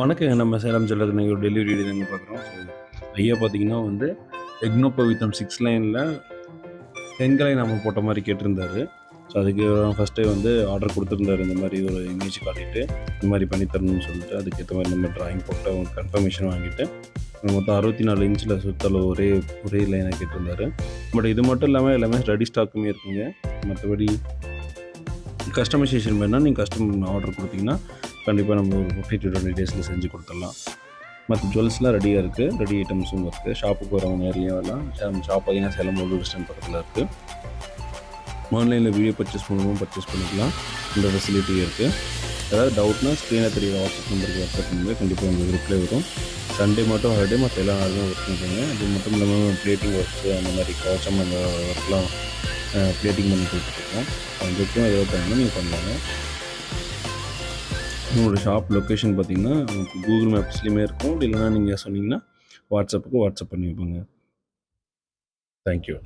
வணக்கங்க. நம்ம சேலம் ஜுவல்லர்ஸ்ல ஒரு டெலிவரி தாங்க பார்க்குறோம். ஐயா பார்த்தீங்கன்னா வந்து எக்னோபவித்தம் 6 லைன்ல செங்கலை நாம போட்ட மாரி கேட்டிருந்தாரு. அதுக்கு ஃபர்ஸ்ட்டே வந்து ஆர்டர் குடுத்துருந்தாரு. இந்த மாரி ஒரு இமேஜ் காட்டிட்டு, இந்த மாரி பண்ணி தரணும்னு சொல்லிட்டு, அதுக்கேத்த மாரி நம்ம டிராயிங் போட்டு அவங்க கன்ஃபர்மேஷன் வாங்கிட்டு, மொத்தம் 64 இன்ச்சில சுத்தளவு ஒரே ஒரே லைனா கேட்டிருந்தாரு. பட் இது மட்டும் இல்லாம எல்லாமே ரெடி ஸ்டாக்குமே இருக்குங்க. மத்தபடி கஸ்டமைசேஷன் வேணுனா நீங்க கஸ்டம் ஆர்டர் குடுத்தீங்கன்னா, கண்டிப்பா நம்ம ஒரு 15 to 20 டேஸ்ல செஞ்சு குடுத்துடலாம். மற்ற ஜுவல்ஸ்லாம் ரெடியா இருக்கு. ரெடி ஐட்டம்ஸும் இருக்கு. ஷாப்புக்கு வரவங்க நேர்லயும் வரலாம். ஷாப் பார்த்தீங்கன்னா சேலம் ரயில்வே ஸ்டேஷன் பக்கத்துல இருக்கு. ஆன்லைன்ல வீடியோ பர்ச்சேஸ் பண்ணவும் பர்ச்சேஸ் பண்ணிக்கலாம். இந்த ஃபெசிலிட்டி இருக்கு. ஏதாவது டவுட்னா ஸ்க்ரீன்ல தெரியிற வாட்ஸ்அப் நம்பருக்கு வாட்ஸ்அப் பண்ணுங்க. கண்டிப்பா உங்களுக்கு ரிப்ளை வரும். சண்டே மட்டும் ஹாலிடே, மற்ற எல்லா நாளுமே ஒர்க் பண்ணுறீங்க. அது மட்டும் இல்லாமல் பிளேட்டிங் ஒர்க்ஸு அந்த மாதிரி கவச்சம் அந்த ஒர்க்லாம் பிளேட்டிங் பண்ணி கொடுத்துட்ருக்கோம். அதுக்கும் ஏதோ பண்ணணும் நீங்கள் பண்ணலாங்க. உங்களோட ஷாப் லொக்கேஷன் பார்த்தீங்கன்னா கூகுள் மேப்ஸ்லேயுமே இருக்கும். இல்லைன்னா நீங்கள் சொன்னீங்கன்னா வாட்ஸ்அப்புக்கு வாட்ஸ்அப் பண்ணி வைப்போங்க. தேங்க்யூ.